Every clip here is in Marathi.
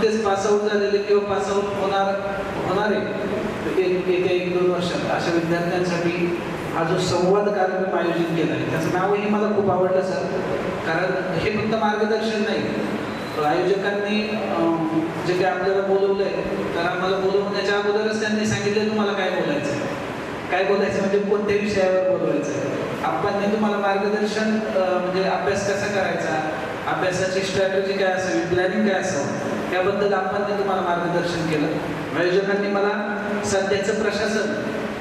नुकतेच पासआउट झालेले किंवा पासआउट होणारे येत्या 1-2 वर्षात अशा विद्यार्थ्यांसाठी हा जो संवाद कार्यक्रम आयोजित केला आहे त्याचं नावही मला खूप आवडलं सर. कारण हे फक्त मार्गदर्शन नाही, आयोजकांनी जे काही आपल्याला बोलवलंय तर आम्हाला बोलवण्याच्या अगोदरच त्यांनी सांगितलं तुम्हाला काय बोलायचं म्हणजे कोणत्या विषयावर बोलवायचं. आपण तुम्हाला मार्गदर्शन म्हणजे अभ्यास कसा करायचा, अभ्यासाची स्ट्रॅटेजी काय असावी, प्लॅनिंग काय असावं याबद्दल आपण तुम्हाला मार्गदर्शन केलं. आयोजकांनी मला सध्याचं प्रशासन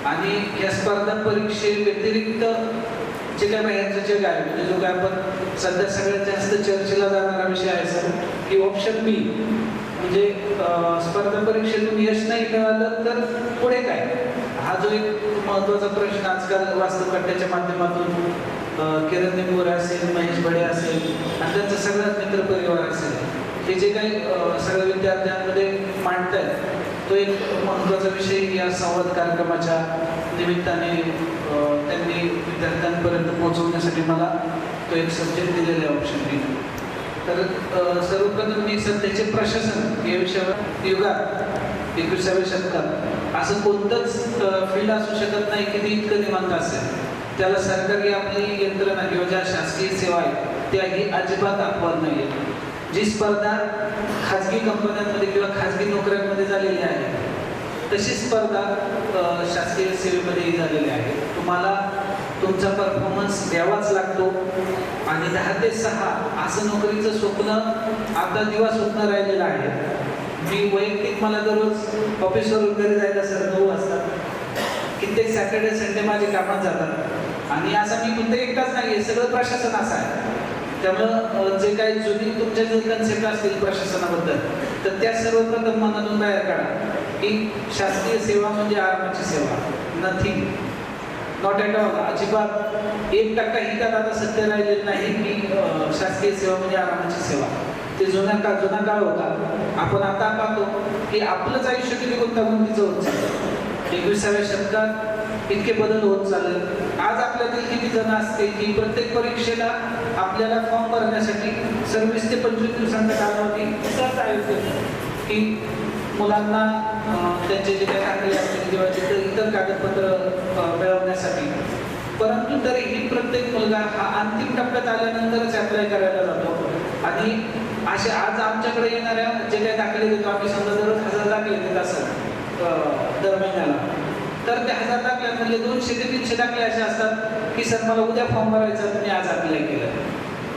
आणि या स्पर्धा परीक्षे व्यतिरिक्त जे काय बाहेरचं जग आहे म्हणजे जो काय आपण सध्या सगळ्यात जास्त चर्चेला जाणारा विषय आहे सर की ऑप्शन बी म्हणजे स्पर्धा परीक्षेतून यश नाही मिळालं तर पुढे काय, हा जो एक महत्त्वाचा प्रश्न आजकाल वास्तवकट्ट्याच्या माध्यमातून किरण निंबोरे असेल, महेश बडे असेल आणि त्यांचा सगळाच मित्रपरिवार असेल हे जे काही सगळ्या विद्यार्थ्यांमध्ये मांडतायत तो एक महत्त्वाचा विषय या संवाद कार्यक्रमाच्या निमित्ताने त्यांनी विद्यार्थ्यांपर्यंत पोहोचवण्यासाठी मला तो एक सब्जेक्ट दिलेला आहे ऑप्शन बी. तर सर्वप्रथम मी सध्याचे प्रशासन या विषयावर युगात 21व्या शतकात असं कोणतंच फील्ड असू शकत नाही की ते इतकं निवांत असेल. त्याला सरकारी आपली यंत्रणा किंवा ज्या शासकीय सेवा आहेत त्याही अजिबात अपवाद नाही आहे. जी स्पर्धा खाजगी कंपन्यांमध्ये किंवा खाजगी नोकऱ्यांमध्ये झालेली आहे तशी स्पर्धा शासकीय सेवेमध्येही झालेली आहे. तुम्हाला तुमचा परफॉर्मन्स द्यावाच लागतो आणि 10 ते 6 असं नोकरीचं स्वप्न आता दिवा स्वप्न राहिलेलं आहे. मी वैयक्तिक मला दररोज ऑफिसवरून घरी जायला सर 9 वाजता, कित्येक सॅटर्डे संडे माझे कामात जातात आणि असा मी फक्त एकटाच नाही आहे, सगळं प्रशासन असं आहे. त्यामुळं जे काही जुनी तुमच्या जर कन्सेप्ट असतील प्रशासनाबद्दल तर त्या सर्वप्रथम मनातून बाहेर काढा की शासकीय सेवा म्हणजे आरामाची सेवा, नथिंग, नॉट ॲट ऑल. अजिबात 1% ही त्यात आता सत्य राहिलेलं नाही की शासकीय सेवा म्हणजे आरामाची सेवा. ते जुना काळ होता. आपण आता पाहतो की आपलंच आयुष्य किती गुंतागुंतीचं होत चाललं. 21व्या शतकात इतके बदल होत चालले. आज आपल्यातील किती जण असते की प्रत्येक परीक्षेला आपल्याला फॉर्म भरण्यासाठी 20 ते 25 दिवसांचा कालावधी सहज आयोजित की मुलांना त्यांचे जे काही दाखले असतील किंवा इतर कागदपत्र मिळवण्यासाठी. परंतु तरीही प्रत्येक मुलगा हा अंतिम टप्प्यात आल्यानंतरच अप्लाय करायला जातो आणि असे आज आमच्याकडे येणाऱ्या जे काही दाखले देतो आम्ही समजा दररोज 1000 दाखले देत असं दर महिन्याला, तर त्या 1000 दाखल्यांमधले 200 ते 300 दाखले असे असतात की सर मला उद्या फॉर्म भरायचा तुम्ही आज अप्लाय केलं.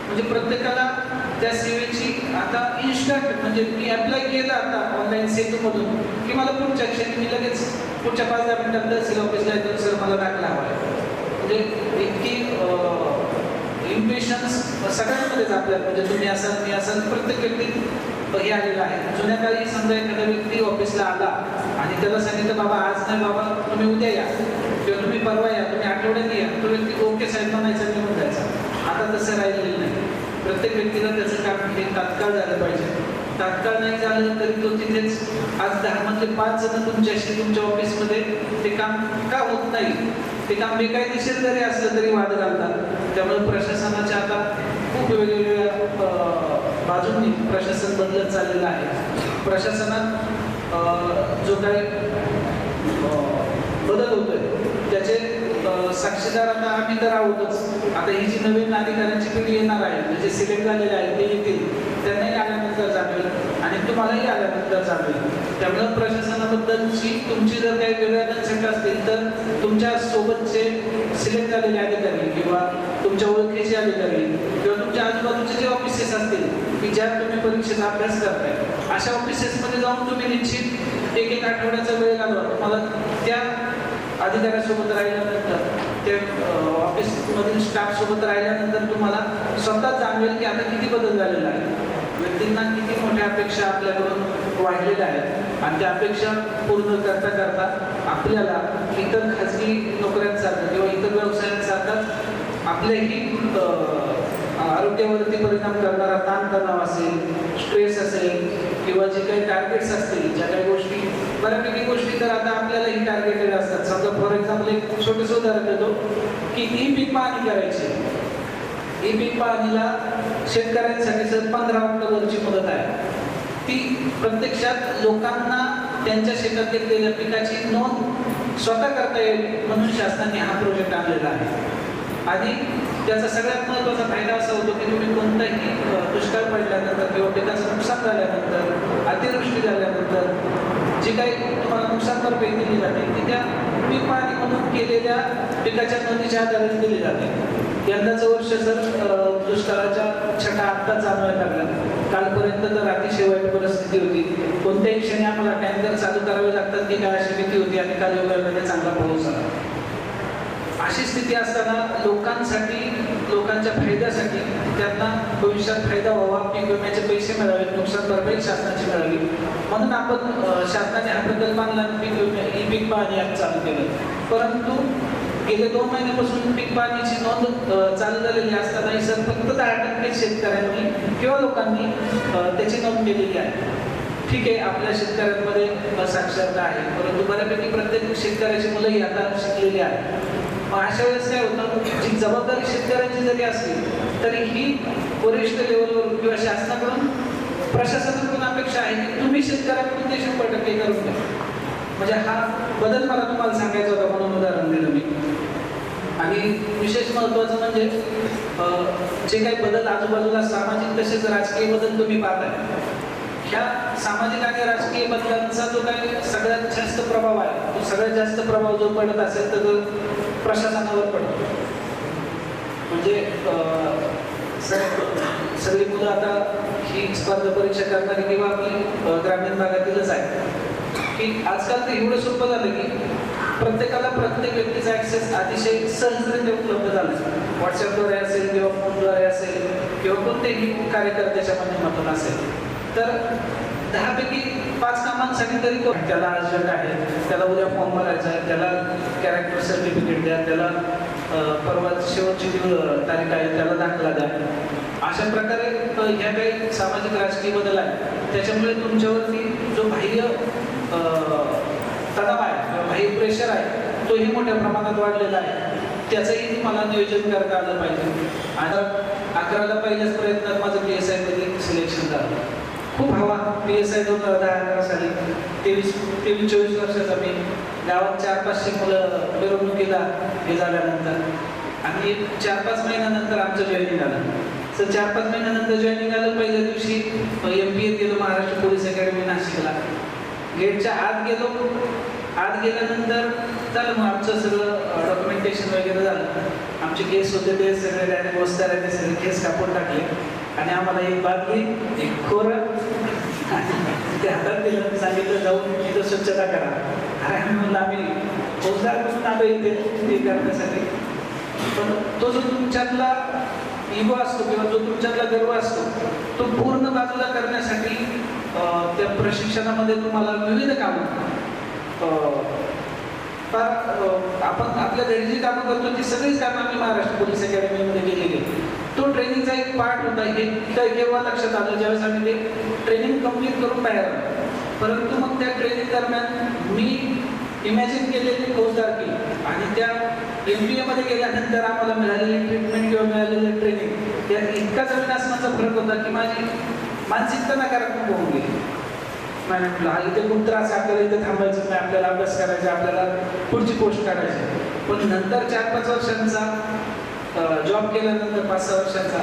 म्हणजे प्रत्येकाला त्या सेवेची आता इन्स्टंट म्हणजे मी अप्लाय केलं आता ऑनलाईन सेतूमधून की मला पुढच्या क्षणी मी लगेच पुढच्या 5-10 मिनिटात तहसील ऑफिसला येतो सर मला दाखला हवा आहे. म्हणजे इतकी इम्पेशन्स सगळ्यांमध्येच आपल्याला म्हणजे तुम्ही असाल मी असाल प्रत्येक व्यक्ती हे आलेलं आहे. जुन्या काळी समजा एखादा व्यक्ती ऑफिसला आला आणि त्याला सांगितलं बाबा आज नाही बाबा तुम्ही उद्या या किंवा तुम्ही परवा या, तुम्ही आठवड्यात या, तो व्यक्ती ओके साहेब म्हणायचा निघून जायचा. आता तसं राहिलेलं नाही. प्रत्येक व्यक्तीला त्याचं काम हे तात्काळ झालं पाहिजे. तात्काळ नाही झालं तरी तो तिथेच आज 10 म्हणजे 5 जण तुमच्याशी तुमच्या ऑफिसमध्ये ते काम का होत नाही, ते काम बेकायदेशीर जरी असलं तरी वाद घालतात. त्यामुळे प्रशासनाच्या आता खूप वेगवेगळ्या बाजूंनी प्रशासन बदलत चाललेलं आहे. प्रशासनात जो काही बदल होतोय त्याचे साक्षीदार आता आम्ही तर आहोतच. आता ही जी नवीन अधिकाऱ्यांची पिढी येणार आहे म्हणजे सिलेक्ट झालेले आहेत ते येतील, त्यांनाही आल्यानंतर जाणवेल आणि तुम्हालाही आल्यानंतर जाणवेल. त्यामुळे प्रशासनाबद्दलची तुमची जर काही वेगळ्या कन्सेप्ट असतील तर तुमच्या सोबतचे सिलेक्ट झालेले अधिकारी किंवा तुमच्या ओळखीचे अधिकारी किंवा तुमच्या आजूबाजूचे जे ऑफिसेस असतील की ज्यात तुम्ही परीक्षेचा अभ्यास करताय अशा ऑफिसेसमध्ये जाऊन तुम्ही निश्चित 1-1 आठवड्याचा वेळ घालवा. तुम्हाला त्या अधिकाऱ्यासोबत राहिल्यानंतर त्या ऑफिसमधील स्टाफसोबत राहिल्यानंतर तुम्हाला स्वतः जाणवेल की आता किती बदल झालेला आहे. व्यक्तींना किती मोठ्या अपेक्षा आपल्याकडून वाढलेल्या आहेत आणि त्या अपेक्षा पूर्ण करता करता आपल्याला इतर खाजगी नोकऱ्यांसारखं किंवा इतर व्यवसायांसारखाच आपल्याही आरोग्यावरती परिणाम करणारा ताणतणाव असेल, स्ट्रेस असेल किंवा जे काही टार्गेट्स असतील, ज्या काही गोष्टी बऱ्यापैकी गोष्टी तर आता आपल्यालाही टार्गेटेड असतात. समजा फॉर एक्झाम्पल एक छोटंसं उदाहरण देतो की ई पीक पाहणी करायची. ई पीक पाहणीला शेतकऱ्यांसाठी सर 15 ऑक्टोबरची मुदत आहे. ती प्रत्यक्षात लोकांना त्यांच्या शेतात घेतलेल्या पिकाची नोंद स्वतः करता येईल म्हणून शासनाने हा प्रोजेक्ट आणलेला आहे. आणि त्याचा सगळ्यात महत्त्वाचा फायदा असा होतो की तुम्ही कोणताही दुष्काळ पडल्यानंतर किंवा पिकाचं नुकसान झाल्यानंतर, अतिवृष्टी झाल्यानंतर जी काही तुम्हाला नुकसान भरपाई दिली जाते ती त्या पीक पाहणी म्हणून केलेल्या पिकाच्या नोंदीच्या आधारे दिली जाते. यंदाचं वर्ष जर दुष्काळाच्या छटा आत्ताच जाणवायला लागल्या, कालपर्यंत तर अतिशय वाईट परिस्थिती होती. कोणत्याही क्षणी आम्हाला टँकर चालू करावे लागतात की काय अशी भीती होती आणि काल योगायोगाने चांगला पाऊस झाला. अशी स्थिती असताना लोकांसाठी, लोकांच्या फायद्यासाठी, त्यांना भविष्यात फायदा व्हावा, पीक विम्याचे पैसे मिळावेत, नुकसान भरपाई शासनाची मिळावी म्हणून आपण शासनाने हा प्रकल्प आणला, पीक पाहणी ॲप चालू केलं. परंतु गेले 2 महिन्यापासून पीक पाहणीची नोंद चालू झालेली असताना सर फक्त 10% शेतकऱ्यांनी किंवा लोकांनी त्याची नोंद केलेली आहे. ठीक आहे, आपल्या शेतकऱ्यांमध्ये साक्षरता आहे, परंतु बऱ्यापैकी प्रत्येक शेतकऱ्याची मुलंही आता शिकलेली आहेत. मग अशा वेळेस काय होतं, जी जबाबदारी शेतकऱ्यांची जरी असली तरी ही वरिष्ठ लेवलवरून किंवा शासनाकडून, प्रशासनाकडून अपेक्षा आहे की तुम्ही शेतकऱ्यांकडून ते 100% करून द्या. म्हणजे हा बदल मला तुम्हाला सांगायचा होता म्हणून उदाहरण दिलं मी. आणि विशेष महत्त्वाचं म्हणजे जे काही बदल आजूबाजूला सामाजिक तसेच राजकीय बदल तुम्ही पाहताय, ह्या सामाजिक आणि राजकीय बदलांचा जो काही सगळ्यात जास्त प्रभाव आहे, तो सगळ्यात जास्त प्रभाव जो पडत असेल तर तो प्रशासनावर पडतो. म्हणजे सगळी मुलं आता ही स्पर्धा परीक्षा करणारी किंवा आपली ग्रामीण भागातीलच आहे की आजकाल तर एवढं सोपं झालं की प्रत्येकाला प्रत्येक व्यक्तीचा ॲक्सेस अतिशय सहजरित्या उपलब्ध झाला. व्हॉट्सअपद्वारे असेल किंवा फोनद्वारे असेल किंवा कोणतेही कार्यकर्त्याच्या माध्यमातून असेल, तर 10 पैकी 5 कामांसाठी तरी तो त्याला अर्जंट आहे, त्याला उद्या फॉर्म भरायचा आहे, त्याला कॅरेक्टर सर्टिफिकेट द्या, त्याला परवा शेवटची तारीख आहे त्याला दाखला द्या. अशा प्रकारे ह्या काही सामाजिक राजकीय बदल आहे, त्याच्यामुळे तुमच्यावरती जो बाह्य तणाव आहे किंवा बाह्य प्रेशर आहे तोही मोठ्या प्रमाणात वाढलेला आहे. त्याचंही तुम्हाला नियोजन करता आलं पाहिजे. आता 11ला पहिल्याच प्रयत्नात माझं PSI मध्ये सिलेक्शन झालं. खूप हवा PSI 2010-11 साली 23-24 वर्षाचा मी. गावात 400-500 मुलं मिरवणुकीला हे झाल्यानंतर आणि 4-5 महिन्यानंतर आमचं जॉईनिंग आलं. तर 4-5 महिन्यानंतर जॉईनिंग आलं. पहिल्या दिवशी MPA गेलो महाराष्ट्र पोलीस अकॅडमी नाशिकला. गेटच्या आत गेलो. आत गेल्यानंतर झालं मग आमचं सगळं डॉक्युमेंटेशन वगैरे झालं. आमचे केस होते ते सगळे डायरेक्ट वस्ताऱ्याने सगळे केस कापून टाकले आणि आम्हाला एक बादली, एक खोरं ते हातात दिलं. सांगितलं जाऊन इथं स्वच्छता करा. अरे आम्ही म्हणलं आम्ही फौजदार म्हणून आलो इथे ते करण्यासाठी. पण तो जो तुमच्यातला इगो असतो किंवा जो तुमच्यातला गर्व असतो तो पूर्ण बाजूला करण्यासाठी त्या प्रशिक्षणामध्ये तुम्हाला विविध कामं आपण आपल्या घरी जी कामं करतो ती सगळीच कामं आम्ही महाराष्ट्र पोलीस अकॅडमीमध्ये केलेली. तो ट्रेनिंगचा एक पार्ट होता. हे केव्हा लक्षात आलं ज्यावेळेस आम्ही ते ट्रेनिंग कंप्लीट करून बाहेर आलो. परंतु मग त्या ट्रेनिंग दरम्यान मी इमॅजिन केलेली फौजदारकी आणि त्या MBA मध्ये गेल्यानंतर आम्हाला मिळालेली ट्रीटमेंट किंवा मिळालेलं ट्रेनिंग यात इतका जमीन आसमानचा फरक होता की माझी मानसिकता नकारात्मक होऊन गेली. नाही म्हटलं हा इथे खूप त्रास आहे, आपल्याला इथे थांबायचं नाही, आपल्याला अभ्यास करायचा, आपल्याला पुढची पोस्ट काढायची. पण नंतर 4-5 वर्षांचा जॉब केल्यानंतर 5-6 वर्षांचा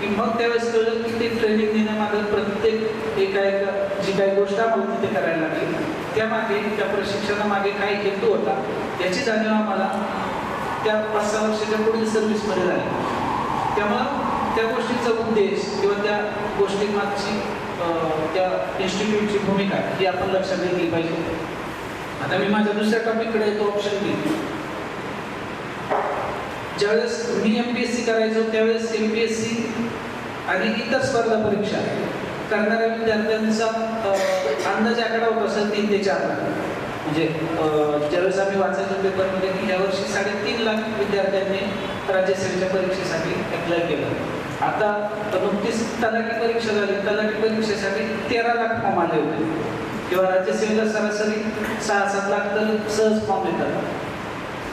की मग त्यावेळेस कळलं की ते ट्रेनिंग देण्यामागं प्रत्येक एका जी काही गोष्ट आम्हाला तिथे करायला लागली त्यामागे, त्या प्रशिक्षणामागे काय हेतू होता याची जाणीव आम्हाला त्या 5-6 वर्षाच्या पुढील सर्व्हिसमध्ये झाली. त्यामुळं त्या गोष्टीचा उद्देश किंवा त्या गोष्टीमागची त्या इन्स्टिट्यूटची भूमिका ही आपण लक्षात घेतली पाहिजे. आता मी माझ्या दुसऱ्या टॉपिककडे तो ऑप्शन घेईन. ज्यावेळेस मी MPSC करायचो त्यावेळेस MPSC आणि इतर स्पर्धा परीक्षा करणाऱ्या विद्यार्थ्यांचा अंदाजे आकडा होता सर 3 ते 4 लाख. म्हणजे ज्यावेळेस आम्ही वाचायचो पेपरमध्ये की यावर्षी 3.5 लाख विद्यार्थ्यांनी राज्यसेवेच्या परीक्षेसाठी अप्लाय केलं. आता नुकतीच तलाठी परीक्षा झाली. तलाठी परीक्षेसाठी 13 लाख फॉर्म आले होते किंवा राज्यसेवेला सरासरी 6-7 लाख तर सहज फॉर्म येतात.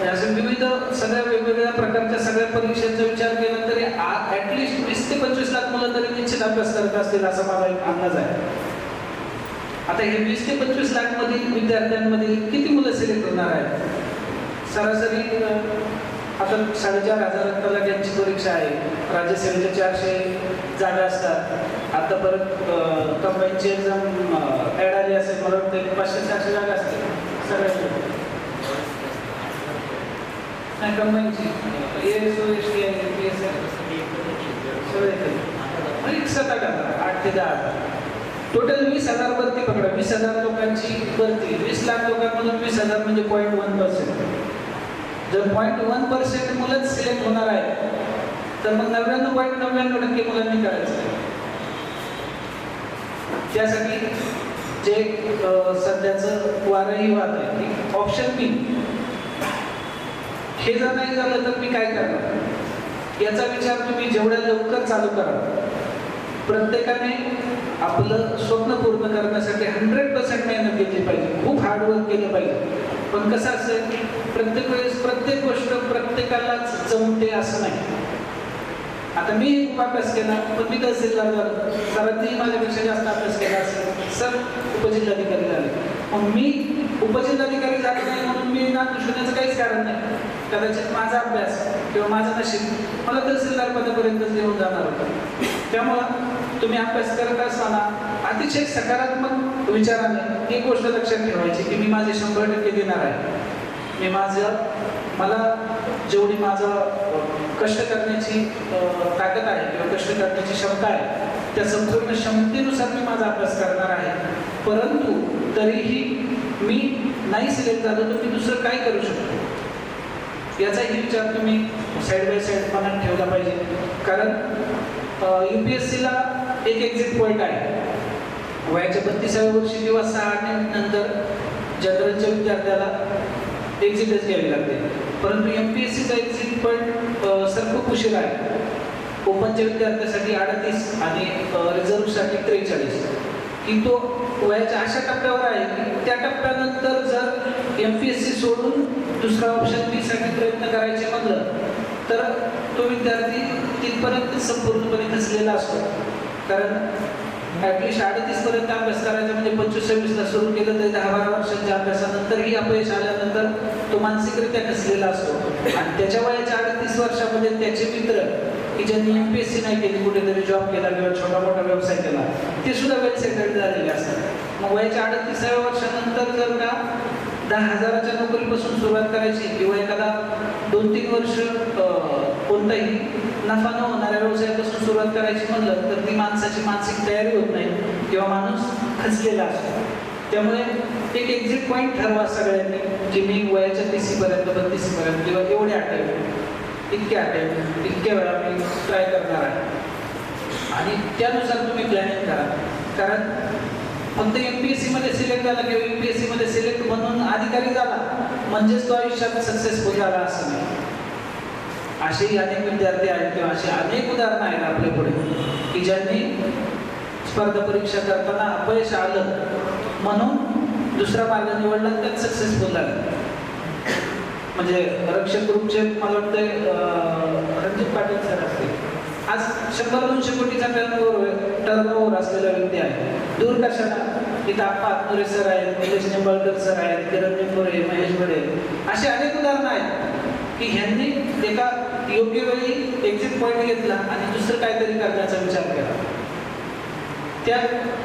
असे विविध सगळ्या वेगवेगळ्या प्रकारच्या सगळ्या परीक्षांचा विचार केला तरी ॲटलिस्ट 20 ते 25 लाख मुलं तरी निश्चित अभ्यास करत असतील असा माझा एक अंदाज आहे. आता हे 20 ते 25 लाख मधील विद्यार्थ्यांमधील किती मुलं सिलेक्ट होणार आहेत? सरासरी आता 4,500 तलाट्यांची परीक्षा आहे. राज्यसेवेच्या 400 जागा असतात. आता परत कंबाईनची एक्झाम ॲड आली असेल, मला वाटतं 500-400 जागा असतील सगळ्या. नाही कंबाईनची ASO, ST, PS सगळे म्हणजे 8 ते 10 टोटल 20,000 भरती पकडा. 20,000 लोकांची भरती, 20 लाख लोकांमधून 20,000 म्हणजे 0.1%. जर 0.1% मुलंच सिलेक्ट होणार आहे तर मग 99.99% मुलांनी करायचं. त्यासाठी जे सध्याचं वारंही वाद आहे की ऑप्शन बी हे जर नाही झालं तर मी काय करणार याचा विचार तुम्ही जेवढ्या लवकर चालू करा. प्रत्येकाने आपलं स्वप्न पूर्ण करण्यासाठी 100% मेहनत घेतली पाहिजे, खूप हार्डवर्क केलं पाहिजे. पण कसं असेल, प्रत्येक वेळेस प्रत्येक गोष्ट प्रत्येकालाच जमते असं नाही. आता मी खूप अभ्यास केला, पण मी तहसीलदार झालो. सरांनी माझ्यापेक्षा जास्त अभ्यास केला असेल, सर उपजिल्हाधिकारी झाले. मग मी उपजिल्हाधिकारी झाले नाही म्हणून मी नाखुश होण्याचं काहीच कारण नाही. कदाचित माझा अभ्यास किंवा माझं नशीब मला तहसीलदार पदापर्यंत येऊन जाणार होतं. त्यामुळं तुम्ही अभ्यास करत असताना अतिशय सकारात्मक विचाराने एक गोष्ट लक्षात ठेवायची की मी माझे 100% देणार आहे. मी मला जेवढी माझं कष्ट करण्याची ताकद आहे किंवा कष्ट करण्याची क्षमता आहे त्या संपूर्ण क्षमतेनुसार मी माझा अभ्यास करणार आहे. परंतु तरीही मी नाही सिलेक्ट झालो तर मी दुसरं काय करू शकतो याचाही विचार तुम्ही साईड बाय साईड मनात ठेवला पाहिजे. कारण UPSCला एक एक्झिट पॉईंट आहे. वयाच्या 32व्या वर्षी किंवा 6 नंतर जनरलच्या विद्यार्थ्याला एक्झिटच घ्यावी लागते. परंतु MPSCचा एक्झिट पॉईंट सर खूप उशीर आहे. ओपनच्या विद्यार्थ्यासाठी 38 आणि रिझर्व्हसाठी 43 की तो वयाच्या अशा टप्प्यावर आहे की त्या टप्प्यानंतर जर MPSC सोडून दुसरा ऑप्शन बी साठी प्रयत्न करायचे म्हणलं तर तो विद्यार्थी तिथपर्यंत संपूर्णपणे खचलेला असतो. कारण ॲटलिस्ट 38 पर्यंत अभ्यास करायचा म्हणजे 25-26ला सुरू केलं तरी 10-12 वर्षांच्या अभ्यासानंतरही अपयश आल्यानंतर तो मानसिकरित्या खचलेला असतो. आणि त्याच्या वयाच्या 38 वर्षामध्ये त्याचे मित्र की ज्यांनी MPSC नाही केली, कुठेतरी जॉब केला किंवा छोटा मोठा व्यवसाय केला, ते सुद्धा वेल सेटल्ड झालेले असतात. मग वयाच्या 38व्या वर्षानंतर जर का 10,000च्या नोकरीपासून सुरुवात करायची किंवा एखादा 2-3 वर्ष कोणताही नफा न होणाऱ्या व्यवसायापासून सुरुवात करायची म्हणलं तर ती माणसाची मानसिक तयारी होत नाही किंवा माणूस खचलेला असतो. त्यामुळे एक एक्झिट पॉईंट ठरवा सगळ्यांनी की मी वयाच्या 30 पर्यंत 32 पर्यंत किंवा एवढे अटेम्प्ट इतक्या वेळा मी ट्राय करणार आहे आणि त्यानुसार तुम्ही प्लॅनिंग करा. कारण फक्त MPSC मध्ये सिलेक्ट झाला किंवा UPSC मध्ये सिलेक्ट म्हणून अधिकारी झाला म्हणजेच तो आयुष्यात सक्सेसफुल झाला असं नाही. असेही अनेक विद्यार्थी आहेत किंवा अशी अनेक उदाहरणं आहेत आपल्या पुढे की ज्यांनी स्पर्धा परीक्षा करताना अपयश आलं म्हणून दुसरा मार्ग निवडला त्यात सक्सेसफुल झाला. म्हणजे रक्षक ग्रुपचे मला वाटतं रणजित पाटील सर असतील, आज 100-200 कोटीचा टर्नओव्हर असलेला व्यक्ती आहे. दूर कशाला इथं आप्पा आत्मरे सर आहेत, निलेश निंबाळकर सर आहेत, किरण निंबोरे, महेश बडे, असे अनेक उदाहरणं आहेत की ह्यांनी एका योग्य वेळी एक्झिट पॉईंट घेतला आणि दुसरं काहीतरी करण्याचा विचार केला. त्या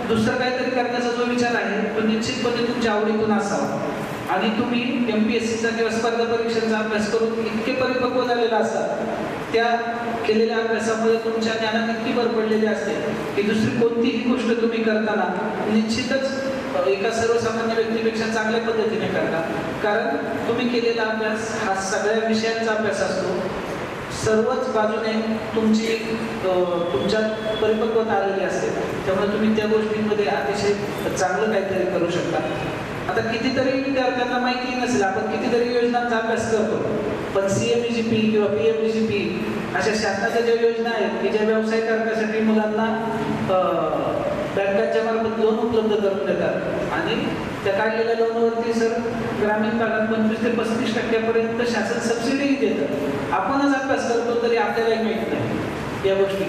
दुसरं काहीतरी करण्याचा जो विचार आहे तो निश्चितपणे तुमच्या आवडीतून असावा आणि तुम्ही MPSCचा किंवा स्पर्धा परीक्षांचा अभ्यास करून इतके परिपक्व झालेला असाल, त्या केलेल्या अभ्यासामुळे तुमच्या ज्ञानात इतकी भर पडलेली असते की दुसरी कोणतीही गोष्ट तुम्ही करताना निश्चितच एका सर्वसामान्य व्यक्तीपेक्षा चांगल्या पद्धतीने करता. कारण तुम्ही केलेला अभ्यास हा सगळ्या विषयांचा अभ्यास असतो. सर्वच बाजूने तुमच्यात परिपक्वता आलेली असते. त्यामुळे तुम्ही त्या गोष्टींमध्ये अतिशय चांगलं काहीतरी करू शकता. आता कितीतरी विद्यार्थ्यांना माहिती नसेल, आपण कितीतरी योजनांचा अभ्यास करतो, पण CMEGP किंवा PMEGP अशा शासनाच्या ज्या योजना आहेत की ज्या व्यवसाय करण्यासाठी मुलांना बँकांच्या मार्फत लोन उपलब्ध करून देतात आणि त्या काढलेल्या लोनवरती सर ग्रामीण भागात 25 ते 35% शासन सबसिडीही देतं. आपणच अभ्यास करतो तरी आपल्यालाही माहीत नाही या गोष्टी.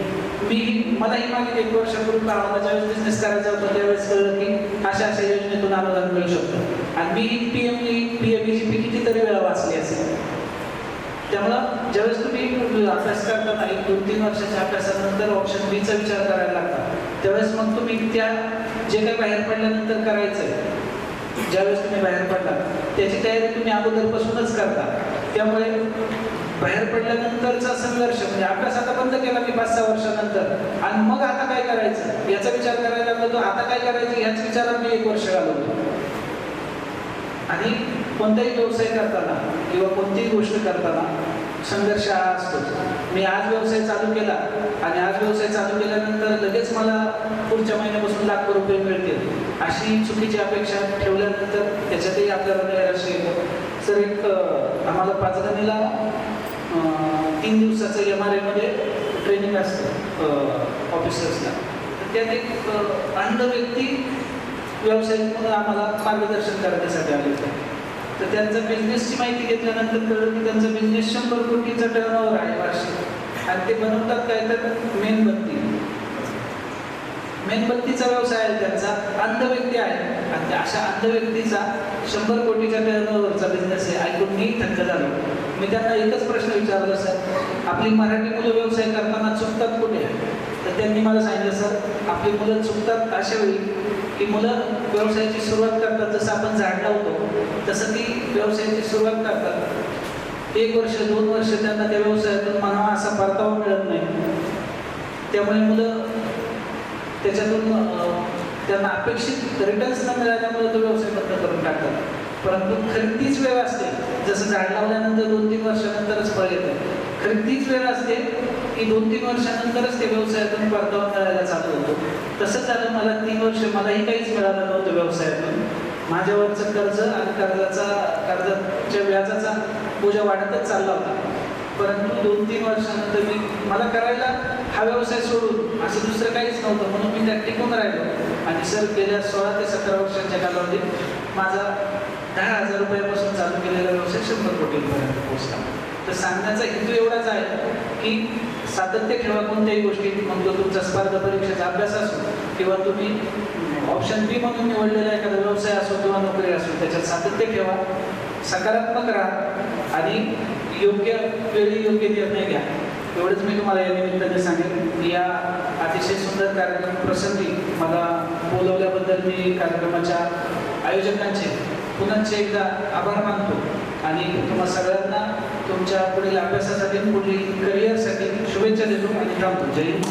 मलाही मागे 1 वर्षापूर्वी आम्हाला ज्यावेळेस बिझनेस करायचा होता त्यावेळेस कळलं की अशा अशा योजनेतून अनुदान मिळू शकतं. आणि मी PMEGP कितीतरी वेळा वाचली असेल. त्यामुळं ज्यावेळेस तुम्ही अभ्यास करताना 1-2-3 वर्षाच्या अभ्यासानंतर ऑप्शन बीचा विचार करायला लागता, त्यावेळेस मग तुम्ही त्या जे काही बाहेर पडल्यानंतर करायचंय, ज्यावेळेस तुम्ही बाहेर पडला त्याची तयारी तुम्ही अगोदरपासूनच करता. त्यामुळे बाहेर पडल्यानंतरचा संघर्ष म्हणजे अभ्यास आता बंद केला मी 5-6 वर्षानंतर आणि मग आता काय करायचं याचा विचार करायला लागलो. तो आता काय करायचं ह्याच विचारात मी 1 वर्ष घालवतो. आणि कोणताही व्यवसाय करताना किंवा कोणतीही गोष्ट करताना संघर्ष हा असतोच. मी आज व्यवसाय चालू केला आणि आज व्यवसाय चालू केल्यानंतर लगेच मला पुढच्या महिन्यापासून लाख रुपये मिळतील अशी चुकीची अपेक्षा ठेवल्यानंतर त्याच्यातही आपल्याला नैराश्य येतं. सर एक आम्हाला पाचगणीला 3 दिवसाचं MRA मध्ये ट्रेनिंग असतं ऑफिसर्सला. तर त्यात एक अंध व्यक्ती व्यावसायिक म्हणून आम्हाला मार्गदर्शन करण्यासाठी आले होते. तर त्यांचा बिझनेसची माहिती घेतल्यानंतर कळलं की त्यांचा बिझनेस 100 कोटीचा टर्नओव्हर आहे वार्षिक. आणि ते बनवतात काय तर मेणबत्तीचा व्यवसाय आहे त्यांचा. अंध व्यक्ती आहे आणि अशा अंध व्यक्तीचा 100 कोटीच्या टर्नओव्हरचा बिझनेस आहे. ऐकून मी थक्क झालो. मी त्यांना एकच प्रश्न विचारला, सर आपली मराठी मुलं व्यवसाय करताना चुकतात कुठे? तर त्यांनी मला सांगितलं, सर आपली मुलं चुकतात अशा वेळी की मुलं व्यवसायाची सुरुवात करतात. जसं आपण झाड लावतो तसं ती व्यवसायाची सुरुवात करतात. 1 वर्ष 2 वर्ष त्यांना त्या व्यवसायातून म्हणावा असा परतावा मिळत नाही. त्यामुळे मुलं त्याच्यातून त्यांना अपेक्षित रिटर्न्स न मिळाल्यामुळे तो व्यवसाय बंद करून टाकतात. परंतु खरी तीच वेळ असते, जसं झाड लावल्यानंतर 2-3 वर्षानंतरच फळ येतं, खरी तीच वेळ असते की 2-3 वर्षानंतरच ते व्यवसायातून परतावा मिळायला चालू होतो. तसंच झालं. मला 3 वर्ष मलाही काहीच मिळालं नव्हतं व्यवसायातून. माझ्यावरचं कर्ज आणि कर्जाच्या व्याजाचा बोजा वाढतच चालला होता. परंतु 2-3 वर्षानंतर मला करायला हा व्यवसाय सोडून असं दुसरं काहीच नव्हतं, म्हणून मी त्यात टिकून राहिलो. आणि सर गेल्या 16 ते 17 वर्षांच्या कालावधीत माझा 10,000 रुपयापासून चालू केलेला व्यवसाय 100 कोटींपर्यंत पोहोचला. तर सांगण्याचा हेतू एवढाच आहे की सातत्य ठेवा कोणत्याही गोष्टीत. मग तो तुमचा स्पर्धा परीक्षेचा अभ्यास असो किंवा तुम्ही ऑप्शन बी म्हणून निवडलेला एखादा व्यवसाय असो किंवा नोकरी असो, त्याच्यात सातत्य ठेवा, सकारात्मक राहा आणि योग्य वेळी योग्य निर्णय घ्या. एवढंच मी तुम्हाला या निमित्ताने सांगेन. या अतिशय सुंदर कार्यक्रम प्रसंगी मला बोलवल्याबद्दल मी कार्यक्रमाच्या आयोजकांचे पुन्हा एकदा आभार मानतो आणि तुम्हा सगळ्यांना तुमच्या पुढील अभ्यासासाठी पुढील करिअरसाठी शुभेच्छा देतो आणि थांबतो. जय हिंद.